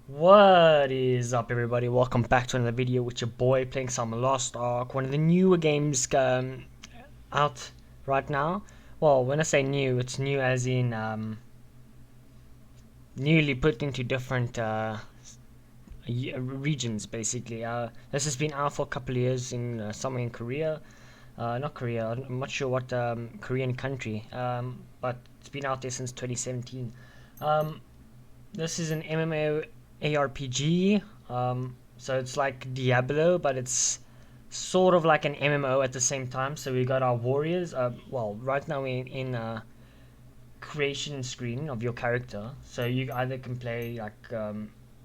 What is up, everybody? Welcome back to another video with your boy playing some Lost Ark, one of the newer games out right now. Well, when I say new, it's new as in newly put into different regions, basically. This has been out for a couple of years in somewhere in Korea. Not Korea, I'm not sure what Korean country, but it's been out there since 2017. Um, this is an MMO ARPG, so it's like Diablo, but it's sort of like an MMO at the same time. So we got our warriors. Well, right now we're in creation screen of your character. So you either can play like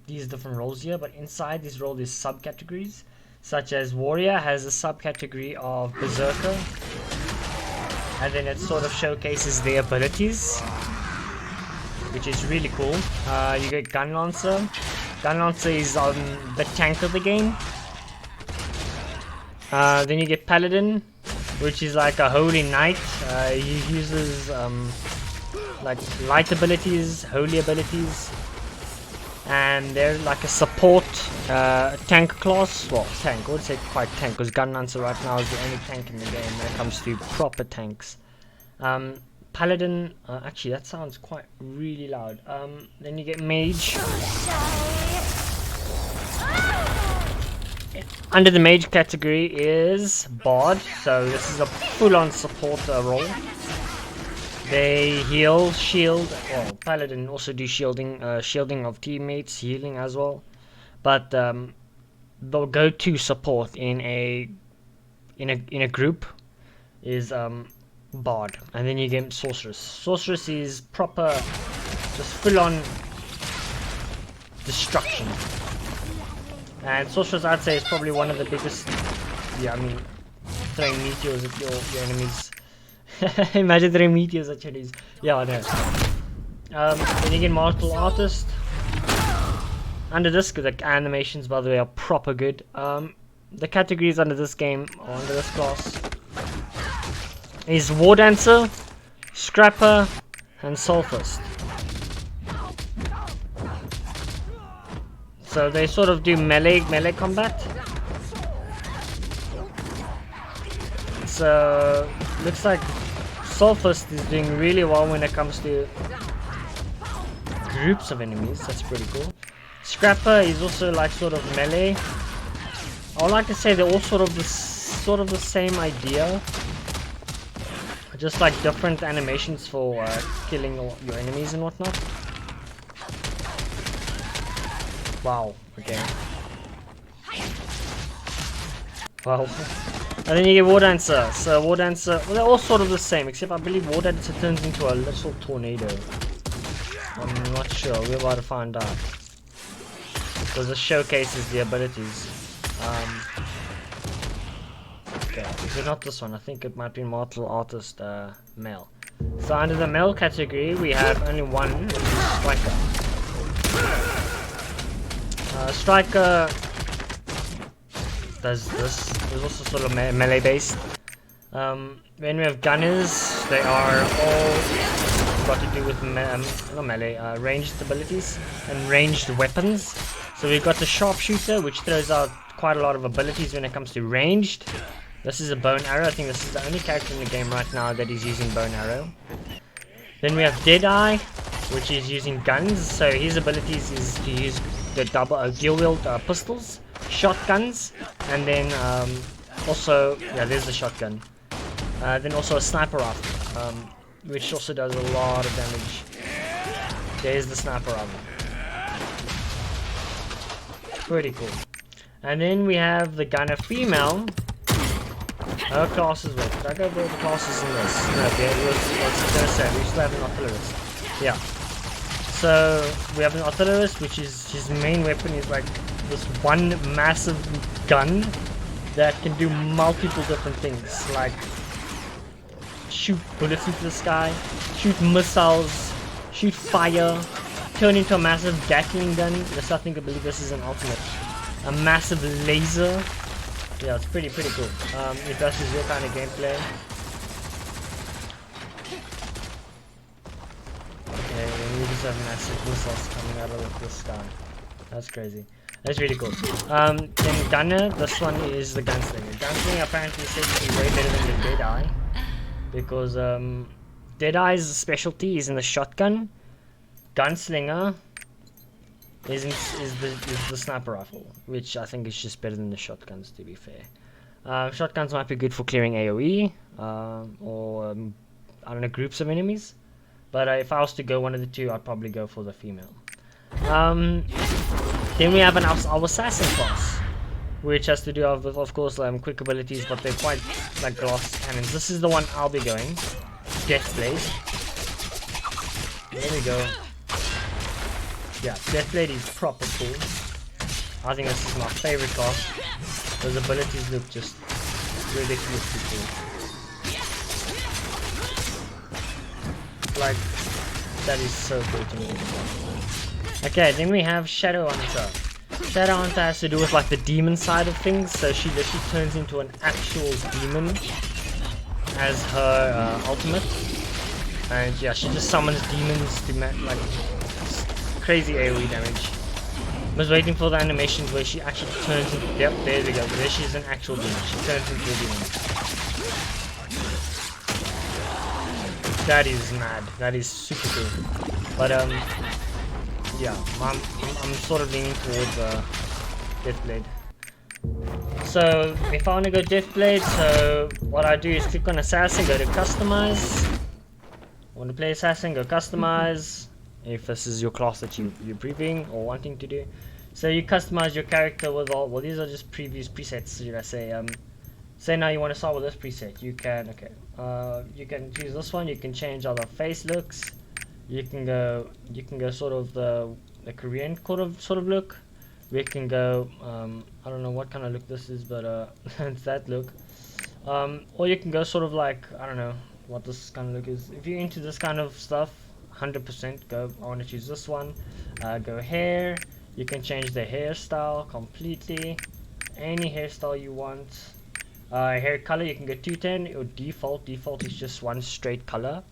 these different roles here, but inside this role is subcategories, such as warrior has a subcategory of berserker, and then it sort of showcases their abilities, which is really cool. You get gun lancer. Gun lancer is the tank of the game. Then you get paladin, which is like a holy knight. He uses like light abilities, holy abilities, and they're like a support tank class. Well, tank. I would say quite tank, because gun lancer right now is the only tank in the game when it comes to proper tanks. Paladin, actually that sounds quite really loud. Then you get mage. Under the mage category is bard, so this is a full-on support role. They heal, shield. Well, paladin also do shielding, shielding of teammates, healing as well. But the go-to support in a group is bard, and then you get sorceress. Sorceress is proper, just full-on destruction. And sorceress, I'd say, is probably one of the biggest. Yeah, I mean, throwing meteors at your enemies. Imagine throwing meteors at your enemies. Yeah, I know. Then you get martial artist. Under this, the animations, by the way, are proper good. The categories under this game, or under this class, is war dancer, scrapper, and soulfist. So they sort of do melee combat. So looks like soulfist is doing really well when it comes to groups of enemies. That's pretty cool. Scrapper is also like sort of melee. I would like to say they're all sort of the same idea, just like different animations for killing your enemies and whatnot. Wow, okay. Wow. And then you get war dancer. So war dancer, well, they're all sort of the same, except I believe war dancer turns into a little tornado. I'm not sure. We're about to find out, because it showcases the abilities. Okay, is it not this one? I think it might be martial artist male. So under the male category, we have only one, which is striker. Striker does this. It's also sort of melee based. Then we have gunners. They are all got to do with not melee, ranged abilities and ranged weapons. So we've got the sharpshooter, which throws out quite a lot of abilities when it comes to ranged. This is a bow and arrow. I think this is the only character in the game right now that is using bow and arrow. Then we have Deadeye, which is using guns. So his abilities is to use the double dual wield pistols, shotguns, and then also, yeah, there's the shotgun. Then also a sniper rifle, which also does a lot of damage. There's the sniper rifle. Pretty cool. And then we have the gunner female. Her classes, wait, did I go over the classes in this? No, I was gonna say, we still have an artillerist. Yeah. So we have an artillerist, which is his main weapon is like this one massive gun that can do multiple different things, like shoot bullets into the sky, shoot missiles, shoot fire, turn into a massive Gatling gun. Yes, I think I believe this is an ultimate. A massive laser. Yeah, it's pretty cool. If that is your kind of gameplay. Okay, and we just have massive missiles coming out of the sky. That's crazy. That's really cool. Then Gunner, this one is the Gunslinger. Gunslinger apparently said to be way better than the Deadeye. Because Deadeye's specialty is in the shotgun. Gunslinger is the sniper rifle, which I think is just better than the shotguns, to be fair. Shotguns might be good for clearing AoE, or I don't know, groups of enemies. But if I was to go one of the two, I'd probably go for the female. Then we have our assassin class, which has to do with, of course, quick abilities, but they're quite like glass cannons. This is the one I'll be going. Deathblade. There we go. Yeah, Deathblade is proper cool. I think this is my favorite class. Those abilities look just ridiculously cool. Like, that is so cool to me. Okay, then we have Shadowhunter. Shadowhunter has to do with like the demon side of things, so she literally turns into an actual demon as her ultimate. And yeah, she just summons demons to like crazy AoE damage. I was waiting for the animations where she actually turns into... Yep, there we go. There she's an actual demon. She turns into a demon. That is mad. That is super cool. But yeah, I'm sort of leaning towards Deathblade. So if I want to go Deathblade, so what I do is click on Assassin, go to Customize. I want to play Assassin, go Customize. If this is your class that you're previewing or wanting to do. So you customize your character with all, well, these are just previous presets, should I say. Say now you want to start with this preset, you can, okay, you can choose this one. You can change how the face looks. You can go sort of the Korean sort of look. We can go, I don't know what kind of look this is, but it's that look. Or you can go sort of like, I don't know what this kind of look is. If you're into this kind of stuff, 100% go. I want to choose this one. Go hair. You can change the hairstyle completely. Any hairstyle you want. Hair color, you can go 210 or default. Default is just one straight color,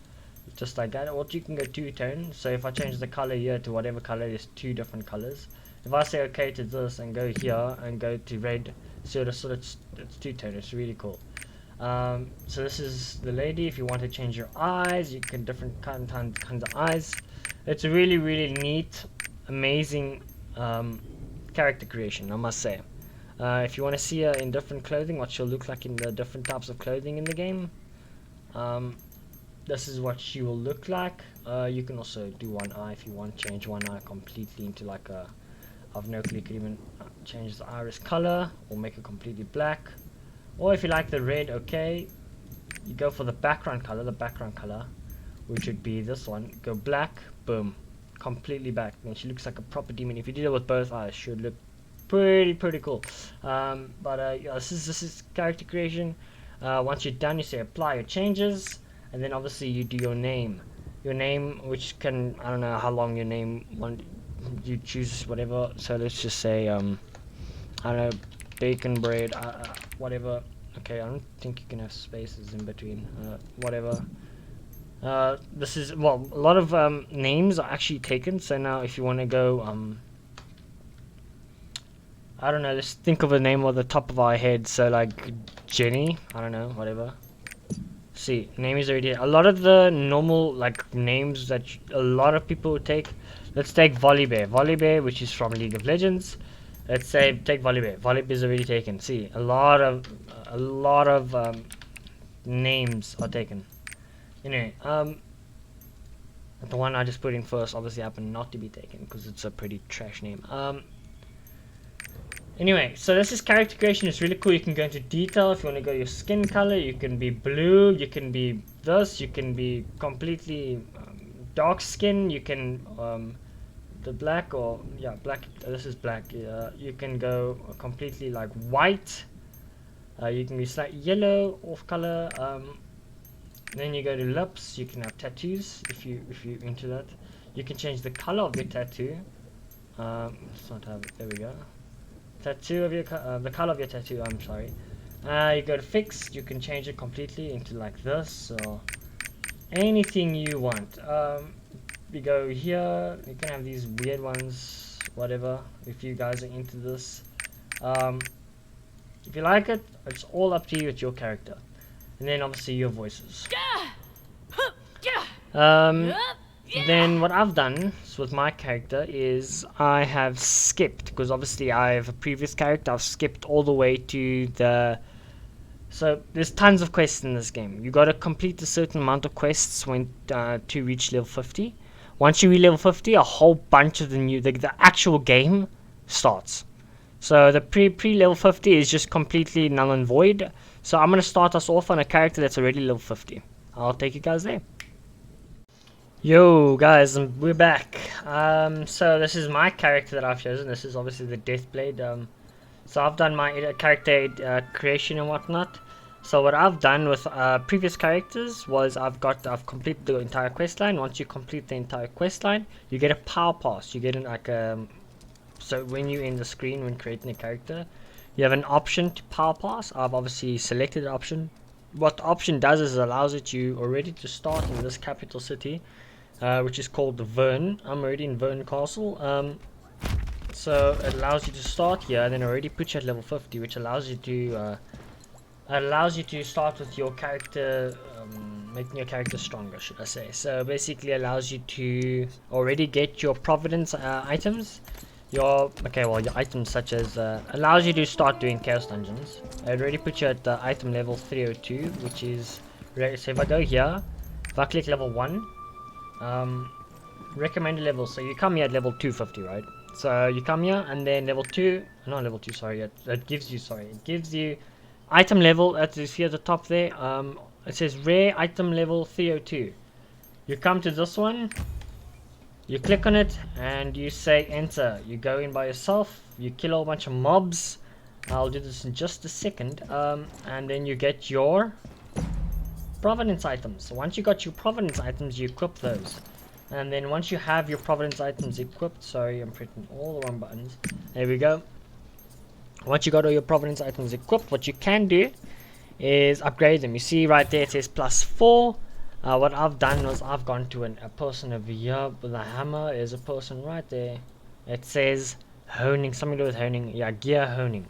just like that. Or you can go 2-tone. So if I change the color here to whatever color, there's two different colors. If I say okay to this and go here and go to red, so it's 2-tone. It's really cool. So this is the lady. If you want to change your eyes, you can different kinds of eyes. It's a really neat, amazing character creation, I must say. If you want to see her in different clothing, what she'll look like in the different types of clothing in the game, this is what she will look like. You can also do one eye if you want, change one eye completely into like a, I've no clue, you can even change the iris color or make it completely black. Or if you like the red, okay, you go for the background color, which would be this one. Go black, boom, completely black. And she looks like a proper demon. If you did it with both eyes, she would look pretty cool. Yeah, this is character creation. Once you're done, you say apply your changes, and then obviously you do your name, which can, I don't know how long your name you choose, whatever. So let's just say I don't know, bacon bread, whatever. Okay, I don't think you can have spaces in between. Whatever. This is, well, a lot of names are actually taken. So now if you want to go I don't know, let's think of a name on the top of our head. So like Jenny, I don't know, whatever. See, name is already, a lot of the normal like names that a lot of people would take. Let's take Volibear, which is from League of Legends. Let's say take Volibear. Volibear is already taken. See, a lot of names are taken. Anyway, the one I just put in first obviously happened not to be taken because it's a pretty trash name. Anyway, so this is character creation. It's really cool. You can go into detail. If you want to go your skin color, you can be blue, you can be this, you can be completely dark skin, you can the black, or yeah, black, this is black. You can go completely like white, you can be slightly yellow off color. Then you go to lips. You can have tattoos if you're into that. You can change the color of your tattoo. Let's not have it. There we go. Tattoo of your the color of your tattoo, I'm sorry. You go to fixed. You can change it completely into like this or anything you want. You go here, you can have these weird ones, whatever, if you guys are into this. If you like it, it's all up to you. It's your character, and then obviously your voices. Then what I've done with my character is I have skipped, because obviously I have a previous character. I've skipped all the way to the... So there's tons of quests in this game. You got to complete a certain amount of quests when to reach level 50. Once you reach level 50, a whole bunch of the actual game starts. So the pre-level 50 is just completely null and void. So I'm going to start us off on a character that's already level 50. I'll take you guys there. Yo guys, we're back. So this is my character that I've chosen. This is obviously the Deathblade. So I've done my character creation and whatnot. So what I've done with previous characters was I've completed the entire quest line. Once you complete the entire quest line, you get a power pass. You get like so when you're in the screen when creating a character, you have an option to power pass. I've obviously selected the option. What the option does is it allows you already to start in this capital city, which is called Vern. I'm already in Vern Castle. So it allows you to start here, and then already put you at level 50, which allows you to start with your character, making your character stronger, should I say. So basically allows you to already get your Providence items. Your items such as allows you to start doing chaos dungeons. I already put you at the item level 302, which is, so if I go here, if I click level 1, recommended level, so you come here at level 250, right? So you come here, and then level 2, not level 2, sorry, it gives you item level, as you see at the top there. It says rare item level 302. You come to this one, you click on it, and you say enter. You go in by yourself, you kill a whole bunch of mobs. I'll do this in just a second. And then you get your Providence items. So once you got your Providence items, you equip those. And then once you have your Providence items equipped, sorry, I'm pressing all the wrong buttons. There we go. Once you got all your Providence items equipped, what you can do is upgrade them. You see right there it says +4. What I've done was I've gone to a person over here with a hammer. There's a person right there. It says honing, something to do with honing. Yeah, gear honing.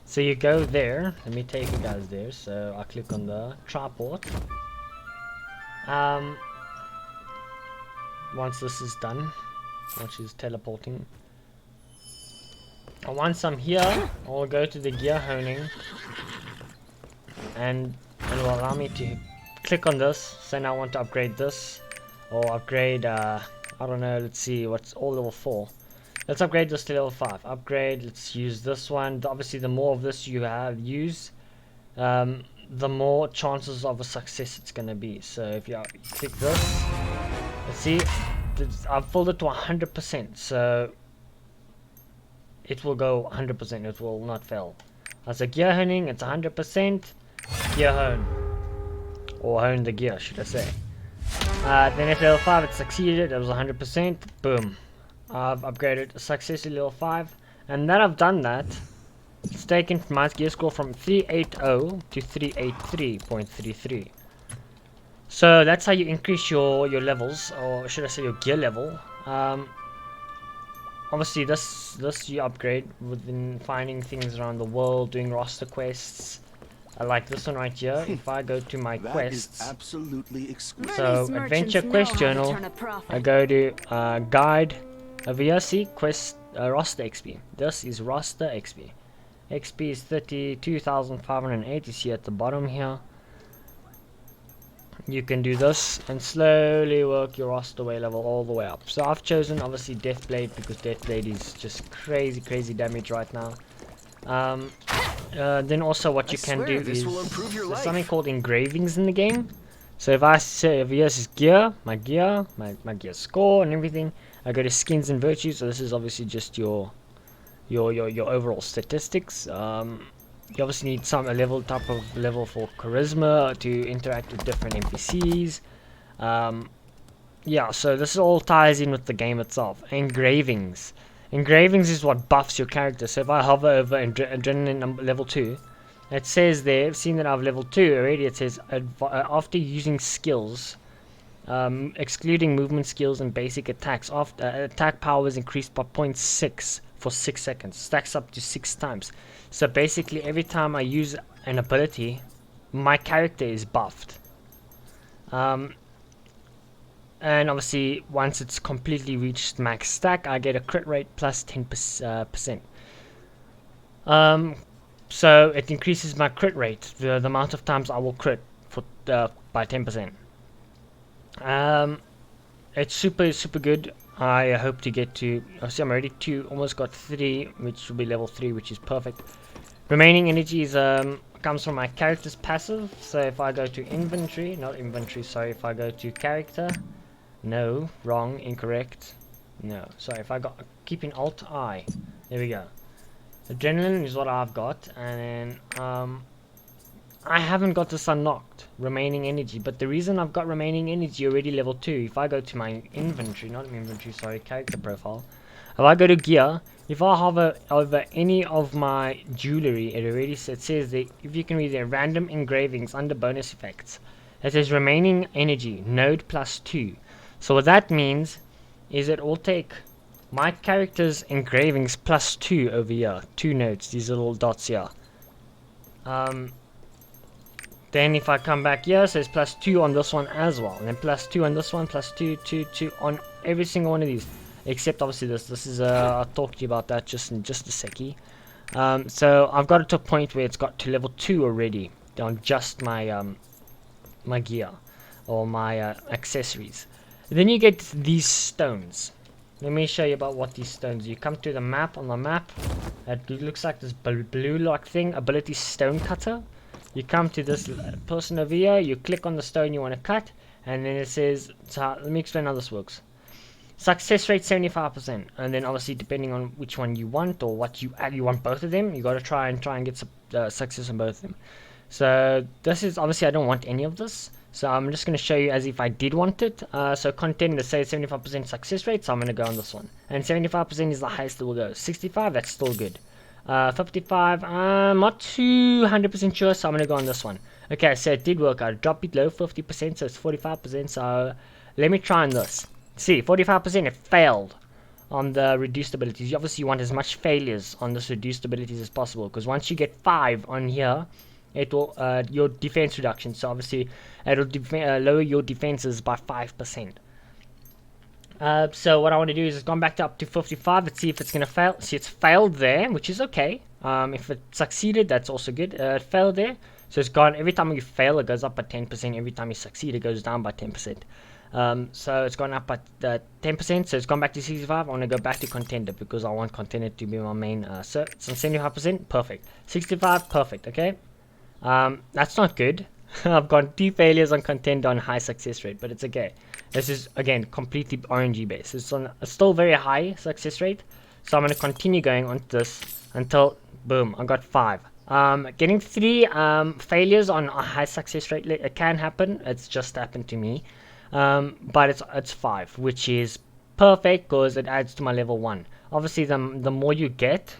So you go there. Let me take you guys there. So I click on the tripod. Once this is done, once she's teleporting, and once I'm here, I'll go to the gear honing, and it will allow me to click on this. Say now I want to upgrade this, or upgrade, I don't know, let's see, what's all level 4. Let's upgrade this to level 5. Upgrade, let's use this one. Obviously the more of this you use, the more chances of a success it's going to be. So if you click this, let's see, I've filled it to 100%, so it will go 100%, it will not fail. As a gear honing, it's 100%, gear hone, or hone the gear, should I say. Then at level 5 it succeeded, it was 100%, boom. I've upgraded successfully level 5, and that I've done that, it's taken my gear score from 380 to 383.33. So that's how you increase your levels, or should I say your gear level. Obviously this you upgrade within finding things around the world, doing roster quests. I like this one right here. If I go to my quests, absolutely exquisite. So adventure quest journal, I go to guide over here, see quest roster XP. This is roster XP. XP is 32,508. You see at the bottom here. You can do this and slowly work your roster way level all the way up. So I've chosen obviously Deathblade because Deathblade is just crazy damage right now. Then also what you can do is there's something called engravings in the game. So if I say over here is gear, my gear score and everything, I go to skins and virtues. So this is obviously just your overall statistics. You obviously need type of level for charisma to interact with different NPCs. Yeah, so this all ties in with the game itself. Engravings. Engravings is what buffs your character. So if I hover over adrenaline level 2, it says there, seeing that I've level 2 already, it says after using skills, excluding movement skills and basic attacks. After attack power is increased by 0.6 for 6 seconds. Stacks up to 6 times. So basically every time I use an ability, my character is buffed. And obviously once it's completely reached max stack, I get a crit rate plus 10%. So it increases my crit rate, the amount of times I will crit for by 10%. It's super good. I hope to get to, see, I'm already 2, almost got 3, which will be level 3, which is perfect. Remaining energy is comes from my character's passive. So if I go to inventory, not inventory, sorry, if I go to character, no, wrong, incorrect, no, sorry, if I got, keeping alt I, there we go. Adrenaline is what I've got, and then I haven't got this unlocked, remaining energy, but the reason I've got remaining energy already level 2, if I go to my inventory, not inventory, sorry, character profile, if I go to gear, if I hover over any of my jewelry, it says that if you can read there, random engravings under bonus effects, it says remaining energy, node plus 2. So what that means is it will take my character's engravings plus 2 over here, 2 nodes, these little dots here. Then if I come back here, it says plus 2 on this one as well, and then plus 2 on this one, plus 2, 2, 2 on every single one of these, except obviously this. This is I'll talk to you about that just in just a seckie. So I've got it to a point where it's got to level 2 already on just my my gear or my accessories. Then you get these stones. Let me show you about what these stones. You come to the map. On the map, it looks like this blue like thing, ability stone cutter. You come to this person over here, you click on the stone you want to cut, and then it says, so let me explain how this works. Success rate 75%, and then obviously depending on which one you want or what you add, you want both of them, you got to try and get some success on both of them. So this is, obviously I don't want any of this, so I'm just going to show you as if I did want it. So contender says 75% success rate, so I'm going to go on this one, and 75% is the highest it will go. 65, that's still good. 55, I'm not too 100% sure, so I'm gonna go on this one. Okay, so it did work out. Drop it low 50%, so it's 45%. So let me try on this. See, 45%, it failed on the reduced abilities. You obviously want as much failures on this reduced abilities as possible, because once you get 5 on here, it will your defense reduction. So obviously it'll lower your defenses by 5%. So what I want to do is it's gone back to up to 55. Let's see if it's going to fail. See, it's failed there, which is okay. If it succeeded, that's also good. It failed there. So it's gone. Every time you fail, it goes up by 10%. Every time you succeed, it goes down by 10%. So it's gone up by 10%. So it's gone back to 65. I want to go back to contender because I want contender to be my main. So it's on 75%. Perfect. 65. Perfect. Okay. That's not good. I've got 2 failures on contender on high success rate, but it's okay. This is again completely RNG based. It's on a still very high success rate, so I'm going to continue going on this until boom, I got 5. Getting 3 failures on a high success rate, it can happen. It's just happened to me, but it's 5, which is perfect because it adds to my level 1. Obviously, the more you get,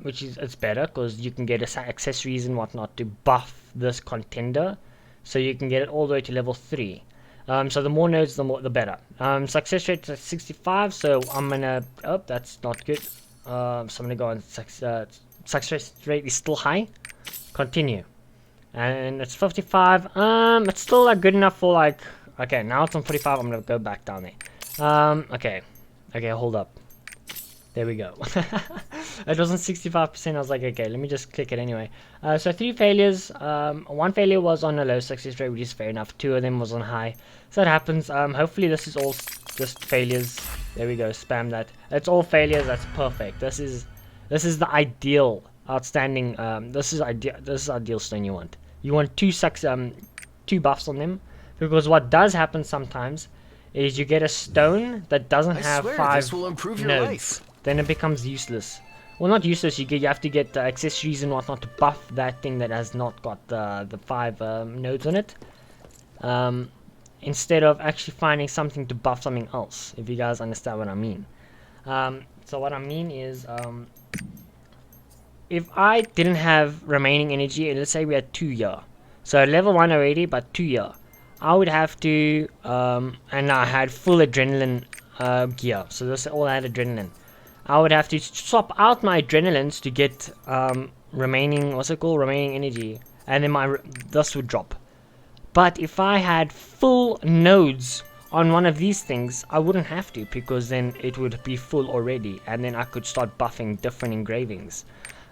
which is it's better because you can get accessories and whatnot to buff this contender, so you can get it all the way to level 3. So the more nodes, the better. Success rate is 65, so I'm gonna. Oh, that's not good. So I'm gonna go on. Success rate is still high. Continue, and it's 55. It's still like good enough for like. Okay, now it's on 45. I'm gonna go back down there. Okay, hold up. There we go. It wasn't 65%. I was like, okay, let me just click it anyway. So 3 failures. 1 failure was on a low success rate, which is fair enough. 2 of them was on high. So that happens. Hopefully this is all just failures. There we go. Spam that. It's all failures. That's perfect. This is the ideal, outstanding. This is ideal stone you want. You want 2 buffs on them, because what does happen sometimes is you get a stone that doesn't have 5 this will improve your nodes. life. Then it becomes useless. Well, not useless. You have to get accessories and whatnot to buff that thing that has not got the 5 nodes on it. Instead of actually finding something to buff something else. If you guys understand what I mean. So what I mean is, if I didn't have remaining energy, and let's say we had 2 here, so level 1 already, but 2 here, I would have to, and I had full adrenaline gear, so this all had adrenaline. I would have to swap out my adrenalines to get remaining, what's it called, remaining energy, and then this would drop. But if I had full nodes on one of these things, I wouldn't have to, because then it would be full already, and then I could start buffing different engravings.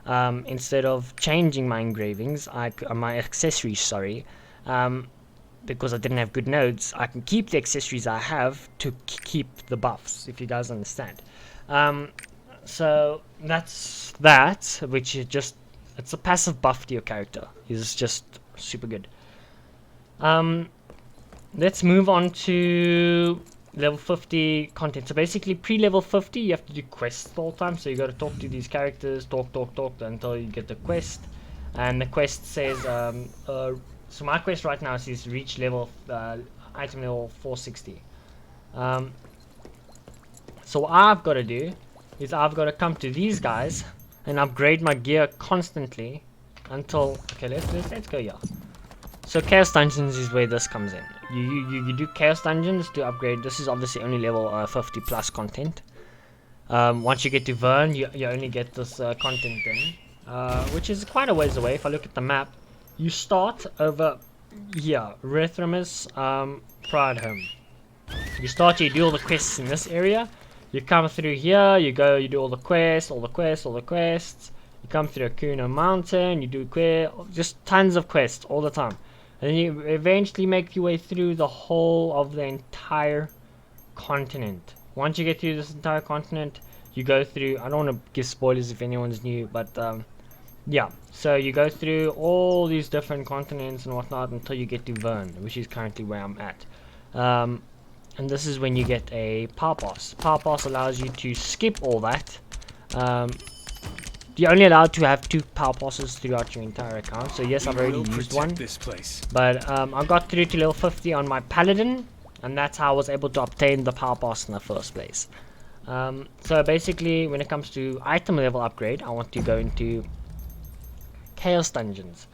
Instead of changing my engravings, my accessories, sorry, because I didn't have good nodes, I can keep the accessories I have to keep the buffs, if you guys understand. So that's that, which is just, it's a passive buff to your character. It's just super good. Let's move on to level 50 content. So basically, pre-level 50, you have to do quests all the time. So you got to talk to these characters, talk until you get the quest. And the quest says, so my quest right now says reach level, item level 460. So what I've got to do is I've got to come to these guys and upgrade my gear constantly until, okay, let's go here. So Chaos Dungeons is where this comes in. You do Chaos Dungeons to upgrade. This is obviously only level 50 plus content. Once you get to Vern, you only get this content then, which is quite a ways away. If I look at the map, you start over here, Rethramus, Pride Home. You do all the quests in this area. You come through here, you do all the quests. You come through Akuno Mountain, you do just tons of quests all the time. And then you eventually make your way through the whole of the entire continent. Once you get through this entire continent, you go through, I don't want to give spoilers if anyone's new, but yeah. So you go through all these different continents and whatnot until you get to Vern, which is currently where I'm at. And this is when you get a Power Pass. Power Pass allows you to skip all that. You're only allowed to have 2 Power Passes throughout your entire account. So yes, I've already used one. But I got through to level 50 on my Paladin, and that's how I was able to obtain the Power Pass in the first place. So basically, when it comes to item level upgrade, I want to go into Chaos Dungeons.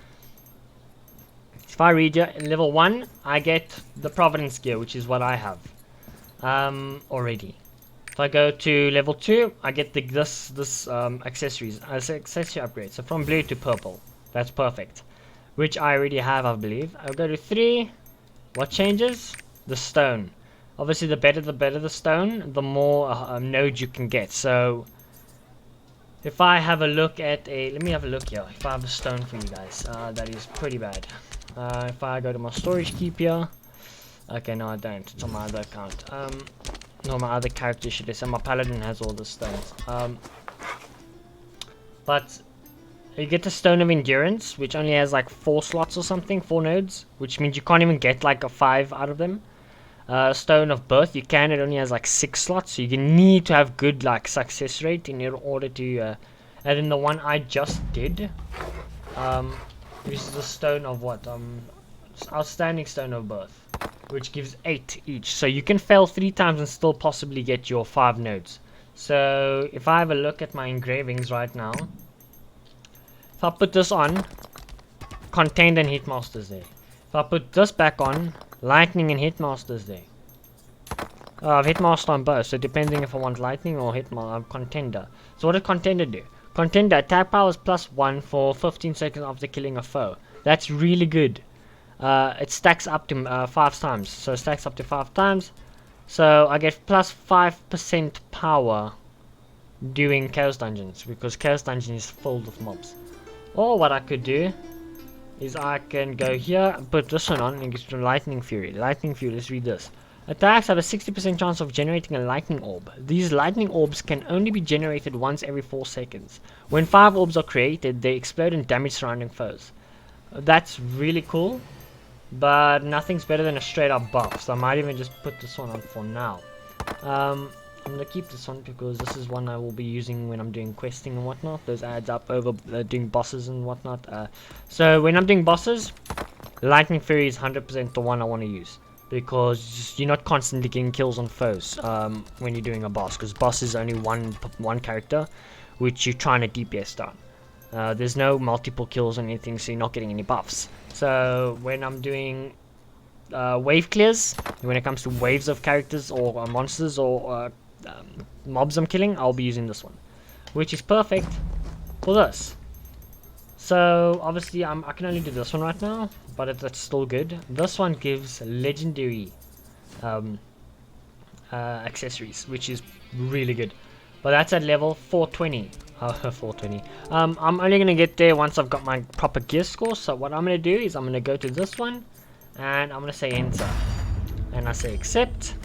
If I read here, in level 1, I get the Providence gear, which is what I have already. If I go to level 2, I get this accessories as accessory upgrade. So from blue to purple, that's perfect, which I already have, I believe. I'll go to 3. What changes? The stone. Obviously, the better the stone, the more nodes you can get. So if I have a look at let me have a look here. If I have a stone for you guys, that is pretty bad. If I go to my storage keep here, okay, no, I don't. It's on my other account. No, my other character should say. My Paladin has all the stones. But you get the Stone of Endurance, which only has like 4 slots or something, 4 nodes, which means you can't even get like a 5 out of them. Stone of Birth, you can. It only has like 6 slots, so you need to have good like success rate in order to. And then the one I just did, this is the Stone of what? Outstanding Stone of Birth, which gives 8 each. So you can fail 3 times and still possibly get your 5 nodes. So if I have a look at my engravings right now, if I put this on, Contained and Hitmaster's there. If I put this back on, Lightning and Hitmaster's there. I've Hitmaster on both, so depending if I want Lightning or Contender. So what does Contender do? Contender, attack power is +1 for 15 seconds after killing a foe. That's really good. It stacks up to 5 times. So it stacks up to 5 times. So I get +5% power doing Chaos Dungeons, because Chaos Dungeon is filled with mobs. Or what I could do is I can go here and put this one on and get to Lightning Fury. Lightning Fury, let's read this. Attacks have a 60% chance of generating a lightning orb. These lightning orbs can only be generated once every 4 seconds. When 5 orbs are created, they explode and damage surrounding foes. That's really cool, but nothing's better than a straight up buff, so I might even just put this one on for now. I'm gonna keep this one because this is one I will be using when I'm doing questing and whatnot. Those adds up over doing bosses and whatnot. So when I'm doing bosses, Lightning Fury is 100% the one I want to use, because you're not constantly getting kills on foes when you're doing a boss, because boss is only one character which you're trying to DPS down. There's no multiple kills or anything, so you're not getting any buffs. So when I'm doing wave clears. When it comes to waves of characters or monsters or mobs I'm killing, I'll be using this one, which is perfect for this. So obviously I can only do this one right now, but that's still good. This one gives legendary accessories, which is really good. But that's at level 420. 420. I'm only gonna get there once I've got my proper gear score. So what I'm gonna do is I'm gonna go to this one, and I'm gonna say enter, and I say accept.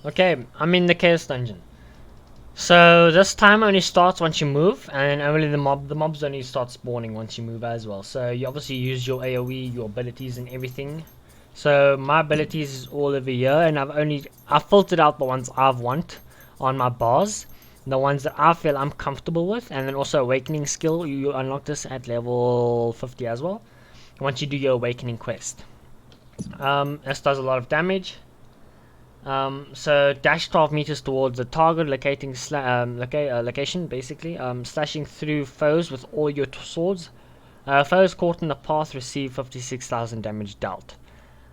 Okay, I'm in the chaos dungeon. So this time only starts once you move, and only the mobs only start spawning once you move as well. So you obviously use your AoE, your abilities and everything. So my abilities is all over here, and I've filtered out the ones I've want on my bars, the ones that I feel I'm comfortable with, and then also awakening skill, you unlock this at level 50 as well once you do your awakening quest. This does a lot of damage. So dash 12 meters towards the target, location basically, slashing through foes with all your swords. Foes caught in the path receive 56,000 damage dealt.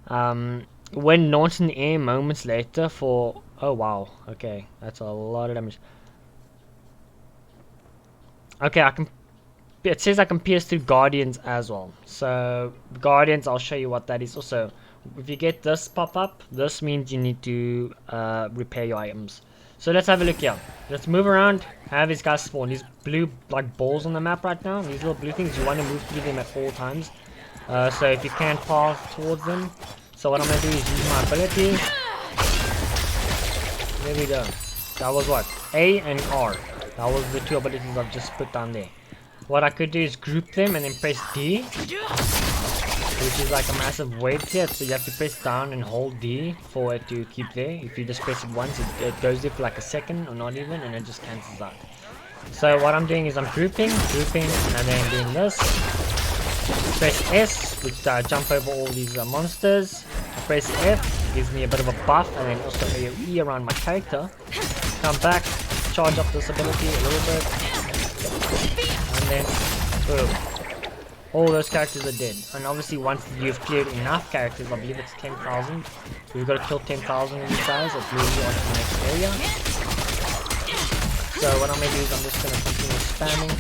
When launched in the air moments later for... Oh wow, okay, that's a lot of damage. Okay, it says I can pierce through guardians as well. So guardians, I'll show you what that is. Also, if you get this pop up, this means you need to repair your items. So let's have a look here. Let's move around, have these guys spawn. These blue like balls on the map right now, these little blue things, you want to move through them at all times. So if you can't pass towards them, so what I'm going to do is use my ability. There we go. That was what? A and R. That was the two abilities I've just put down there. What I could do is group them and then press D, which is like a massive wave clear. So you have to press down and hold D for it to keep there. If you just press it once, it goes there for like a second or not even, and it just cancels out. So what I'm doing is I'm grouping, and then doing this. Press S, which jump over all these monsters. Press F, gives me a bit of a buff, and then also AoE around my character. Come back, charge up this ability a little bit, and then boom. All those characters are dead. And obviously once you've cleared enough characters, I believe it's 10,000. We've got to kill 10,000 of these guys. It's really on to the next area. So what I'm going to do is I'm just going to continue spamming.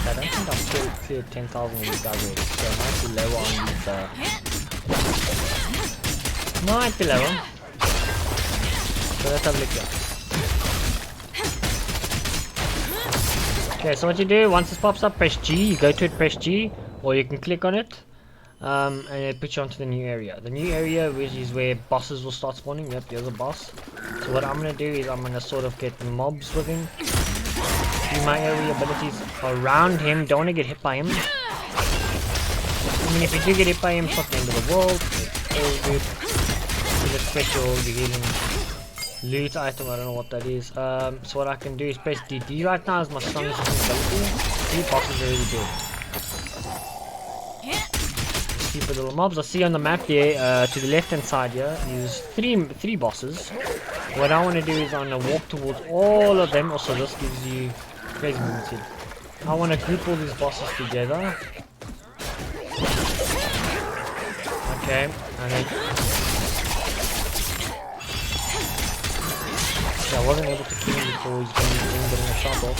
I don't think I've still cleared 10,000 of these guys already. So I might be lower on these. Might be lower. So let's have a look here. Okay, so what you do, once this pops up, press G, you go to it, press G, or you can click on it, and it puts you onto the new area. The new area, which is where bosses will start spawning. Yep, there's a boss. So what I'm going to do is I'm going to sort of get mobs with him. Do my area abilities around him, don't want to get hit by him. I mean, if you do get hit by him, it's not the end of the world. It's all good. It's a special, you're getting loot item, I don't know what that is. So what I can do is press DD right now as my strongest ability. See, bosses are really good. Stupid little mobs. I see on the map there, to the left hand side here, is three bosses. What I want to do is I want to walk towards all of them. Also, this gives you crazy movement speed. I want to group all these bosses together. Okay, and then I wasn't able to kill him before he's getting a shot off.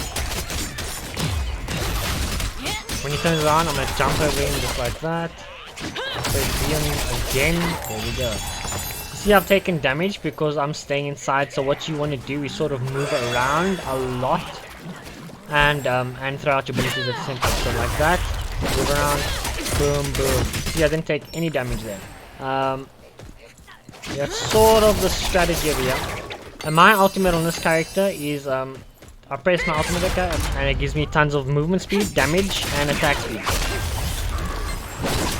When he turns around, I'm going to jump over him just like that. Press D on him again. There we go. See, I've taken damage because I'm staying inside. So what you want to do is sort of move around a lot. And throw out your abilities at the same time. So like that. Move around. Boom, boom. See, I didn't take any damage there. That's sort of the strategy over here. And my ultimate on this character is, I press my ultimate attack and it gives me tons of movement speed, damage, and attack speed.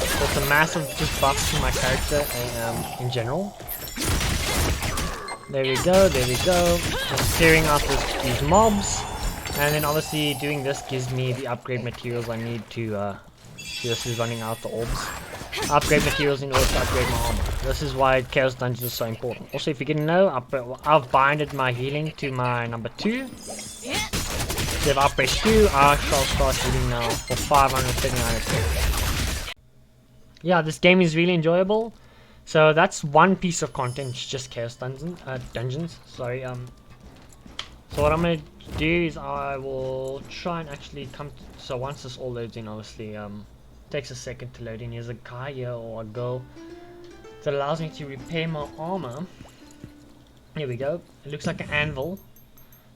So it's a massive just buff to my character in general. There we go, there we go. Just clearing out these mobs. And then obviously doing this gives me the upgrade materials I need to, this is running out the orbs. Upgrade materials in order to upgrade my armor. This is why Chaos Dungeons is so important. Also, if you didn't know, I've binded my healing to my number 2. If I press 2, I shall start shooting now for 539 XP. Yeah, this game is really enjoyable. So that's one piece of content, just chaos dungeons. Sorry. So what I'm gonna do is I will try and actually come. So once this all loads in, obviously, takes a second to load in. Here's a guy here or a girl that allows me to repair my armor. Here we go. It looks like an anvil.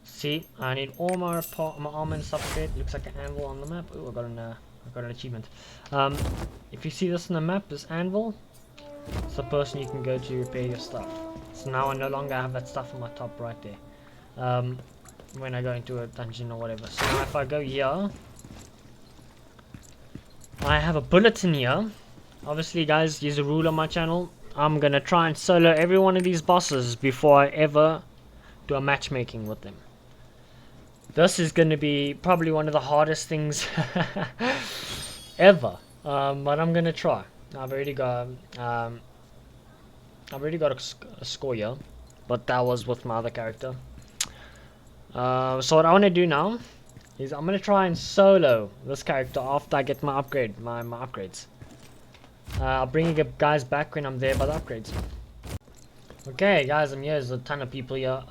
See, I need all my armor and stuff there. It looks like an anvil on the map. Oh, I got an achievement. If you see this on the map, this anvil, it's the person you can go to repair your stuff. So now I no longer have that stuff on my top right there. When I go into a dungeon or whatever. So now if I go here, I have a bulletin here. Obviously, guys, here's a rule on my channel. I'm gonna try and solo every one of these bosses before I ever do a matchmaking with them. This is gonna be probably one of the hardest things ever. But I'm gonna try. I've already got a score here, but that was with my other character. So what I want to do now is I'm gonna try and solo this character after I get my upgrades. I'll bring you guys back when I'm there by the upgrades. Okay, guys, I'm here. There's a ton of people here.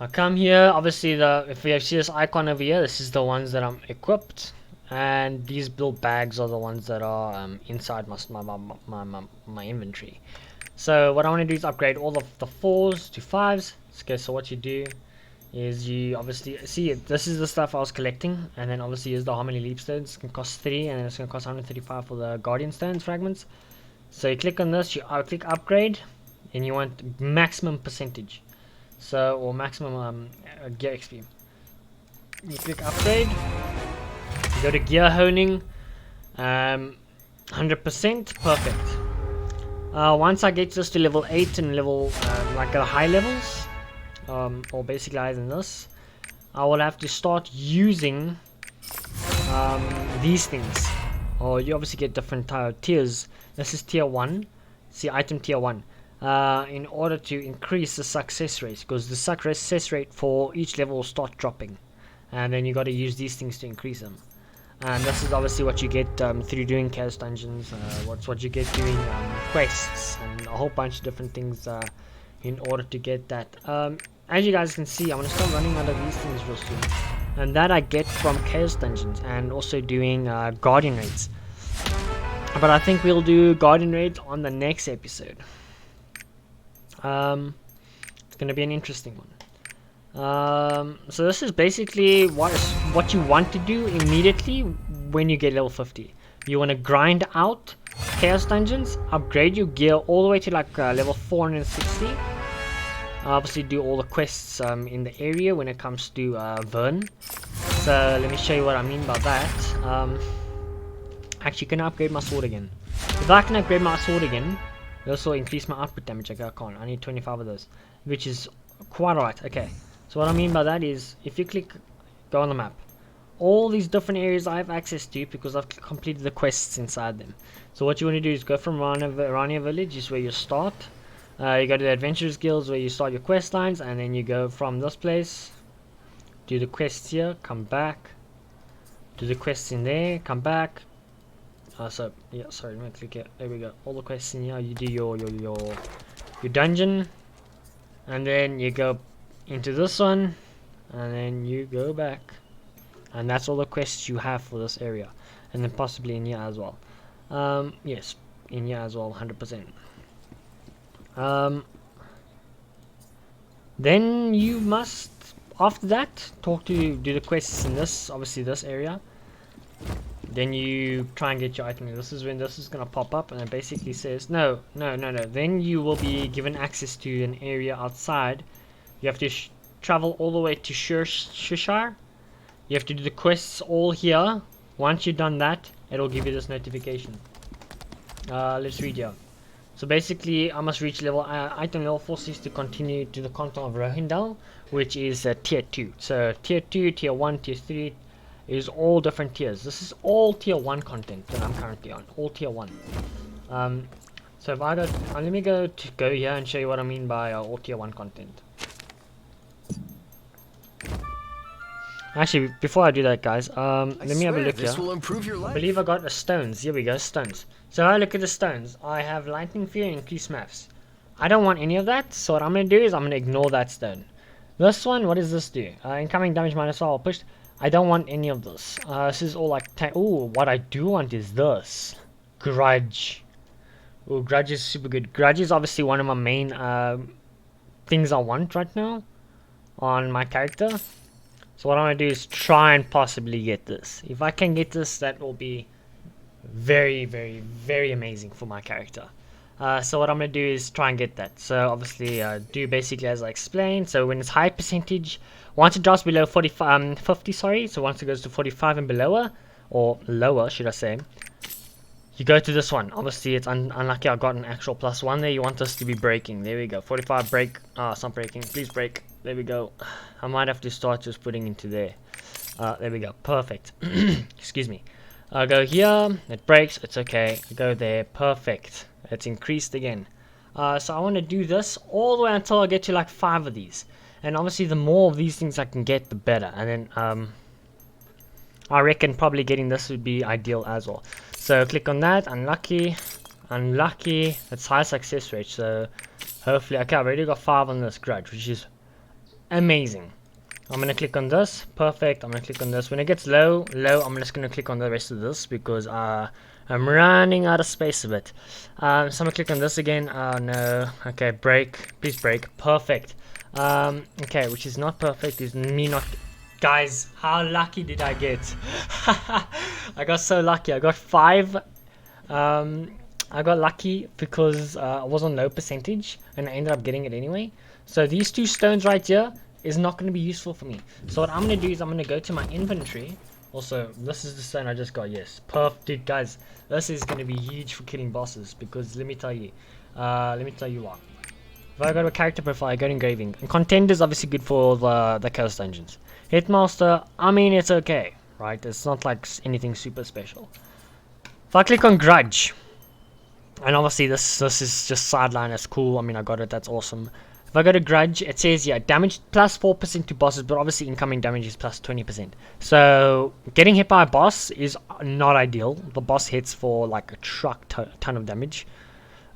I come here. Obviously, if you see this icon over here, this is the ones that I'm equipped, and these little bags are the ones that are inside my inventory. So what I want to do is upgrade all of the 4s to 5s. Okay, so what you do is you obviously see it. This is the stuff I was collecting, and then obviously is the Harmony Leap Stones. It's gonna cost 3, and then it's gonna cost 135 for the Guardian Stones fragments. So you click on this, you click upgrade, and you want maximum percentage. So or maximum gear XP. You click upgrade. You go to gear honing, 100%, perfect. Once I get this to level 8 and level like the high levels, or basically higher than this, I will have to start using these things. Or you obviously get different tiers. This is tier 1. See, item tier 1. In order to increase the success rate, because the success rate for each level will start dropping, and then you got to use these things to increase them. And this is obviously what you get through doing chaos dungeons. What you get doing quests and a whole bunch of different things in order to get that. As you guys can see, I'm gonna start running out of these things real soon, and that I get from chaos dungeons and also doing guardian raids. But I think we'll do guardian raids on the next episode. It's gonna be an interesting one. So this is basically what you want to do immediately when you get level 50. You want to grind out chaos dungeons, upgrade your gear all the way to like level 460. Obviously do all the quests in the area when it comes to Vern. So let me show you what I mean by that. Actually, can I upgrade my sword again? If I can upgrade my sword again, it also increase my output damage. I can't. I need 25 of those, which is quite alright. Okay. So what I mean by that is, if you go on the map, all these different areas I have access to because I've completed the quests inside them. So what you want to do is go from Rania Village, is where you start. You go to the Adventurers Guilds where you start your quest lines, and then you go from this place, do the quests here, come back, do the quests in there, come back. So yeah, sorry, let me click it. There we go. All the quests in here. You do your dungeon, and then you go into this one, and then you go back, and that's all the quests you have for this area, and then possibly in here as well. Yes, in here as well, 100%. Then you must, after that, do the quests in this, obviously this area. Then you try and get your item. This is when this is gonna pop up, and it basically says no. Then you will be given access to an area outside. You have to travel all the way to Shire. You have to do the quests all here. Once you've done that, it'll give you this notification. Let's read here. So basically, I must reach item level 460 to continue to the content of Rohindel, which is tier 2. So tier 2, tier 1, tier 3 is all different tiers. This is all tier 1 content that I'm currently on. All tier 1. So if I go, let me go here and show you what I mean by all tier 1 content. Actually, before I do that, guys, let me have a look this here. will improve your I life. believe I got the stones. Here we go, stones. So I look at the stones. I have lightning fear and increased maths. I don't want any of that, so what I'm going to do is I'm going to ignore that stone. This one, what does this do? Incoming damage -1 pushed. I don't want any of this. This is all like... Ooh, what I do want is this. Grudge. Ooh, Grudge is super good. Grudge is obviously one of my main things I want right now on my character. So what I'm going to do is try and possibly get this. If I can get this, that will be very, very, very amazing for my character. So what I'm going to do is try and get that. So obviously do basically as I explained. So when it's high percentage, once it drops below 50, sorry. So once it goes to 45 and below, or lower, should I say, you go to this one. Obviously it's unlucky I got an actual +1 there. You want this to be breaking. There we go. 45 break. It's not breaking. Please break. There we go. I might have to start just putting into there. There we go. Perfect. Excuse me. I'll go here. It breaks. It's okay. I go there. Perfect. It's increased again. So I want to do this all the way until I get to like 5 of these. And obviously the more of these things I can get, the better. And then I reckon probably getting this would be ideal as well. So click on that. Unlucky. Unlucky. It's high success rate. So hopefully... Okay, I've already got 5 on this grudge, which is amazing. I'm going to click on this. Perfect. I'm going to click on this. When it gets low, I'm just going to click on the rest of this because I'm running out of space a bit. So I'm going to click on this again. No. Okay, break. Please break. Perfect. Okay, which is not perfect. Is me not... Guys, how lucky did I get? I got so lucky. I got 5. I got lucky because I was on low percentage and I ended up getting it anyway. So these 2 stones right here is not going to be useful for me. So what I'm going to do is I'm going to go to my inventory. Also, this is the stone I just got. Yes, perfect. Dude, guys, this is going to be huge for killing bosses because let me tell you what. If I go to a character profile, I go to engraving. And contender is obviously good for the chaos dungeons. Hitmaster, I mean, it's okay, right? It's not like anything super special. If I click on grudge, and obviously this is just sideline, that's cool. I mean, I got it, that's awesome. If I go to grudge, it says yeah, damage +4% to bosses, but obviously incoming damage is +20%. So getting hit by a boss is not ideal. The boss hits for like a ton of damage.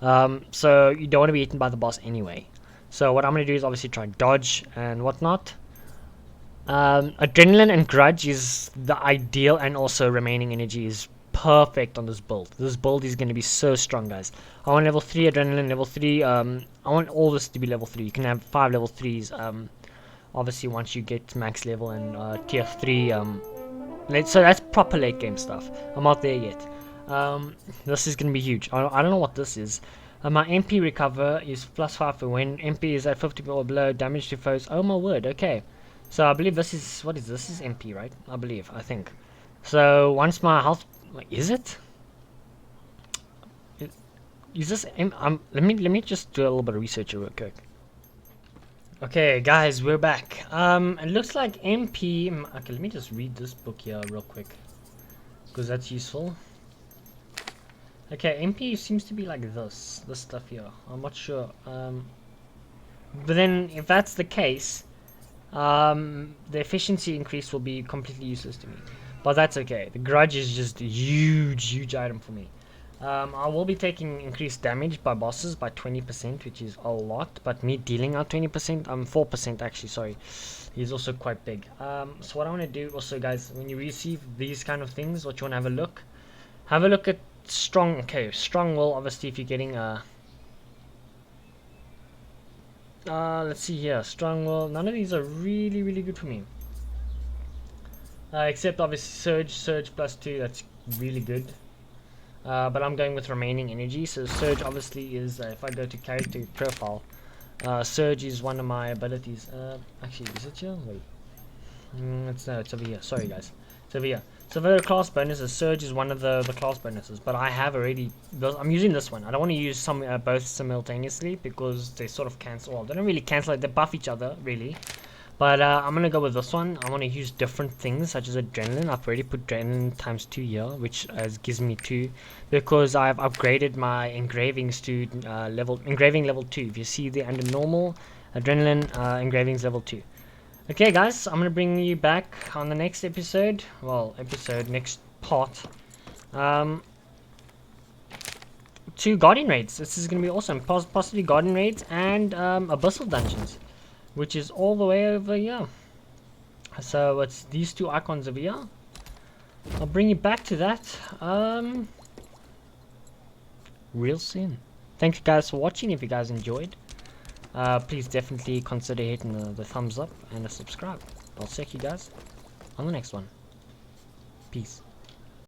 So you don't want to be eaten by the boss anyway. So what I'm going to do is obviously try and dodge and whatnot. Adrenaline and grudge is the ideal, and also remaining energy is perfect on this build. This build is going to be so strong, guys. I want level 3 adrenaline, level 3, I want all this to be level 3. You can have 5 level 3s, obviously once you get max level and tier 3, so that's proper late game stuff. I'm not there yet. This is going to be huge. I don't know what this is. My MP recover is +5 for when MP is at 50 or below, damage to foes. Oh my word, okay. So I believe this is, what is this? This is MP, right? I think. So once my health, is it? Is this let me just do a little bit of research real quick. Okay, guys, we're back. It looks like MP. Okay, let me just read this book here real quick because that's useful. Okay, MP seems to be like this stuff here. I'm not sure. But then if that's the case, the efficiency increase will be completely useless to me, but that's okay. The grudge is just a huge item for me. I will be taking increased damage by bosses by 20%, which is a lot, but me dealing out 20%, 4% actually, sorry, is also quite big. So what I want to do also, guys, when you receive these kind of things, what you want to have a look at strong. Okay, strong will, obviously, if you're getting let's see here. Strong will. None of these are really good for me. Except obviously Surge +2. That's really good. But I'm going with remaining energy. So Surge obviously is if I go to character profile, Surge is one of my abilities. Actually, is it here? Wait. It's over here. Sorry, guys. It's over here. So for the class bonuses, Surge is one of the class bonuses, but I have already... I'm using this one. I don't want to use both simultaneously because they sort of cancel. Well, they don't really cancel it. They buff each other, really. But I'm going to go with this one. I want to use different things, such as Adrenaline. I've already put Adrenaline ×2 here, which gives me 2. Because I've upgraded my Engravings to Engraving level 2. If you see the under normal, Adrenaline, Engravings level 2. Okay, guys, I'm gonna bring you back on the next episode. Well, next part. Um, to Guardian Raids. This is gonna be awesome. Possibly Guardian Raids and Abyssal Dungeons, which is all the way over here. So it's these two icons over here. I'll bring you back to that real soon. Thank you guys for watching. If you guys enjoyed, please definitely consider hitting the thumbs up and the subscribe. I'll check you guys on the next one. Peace.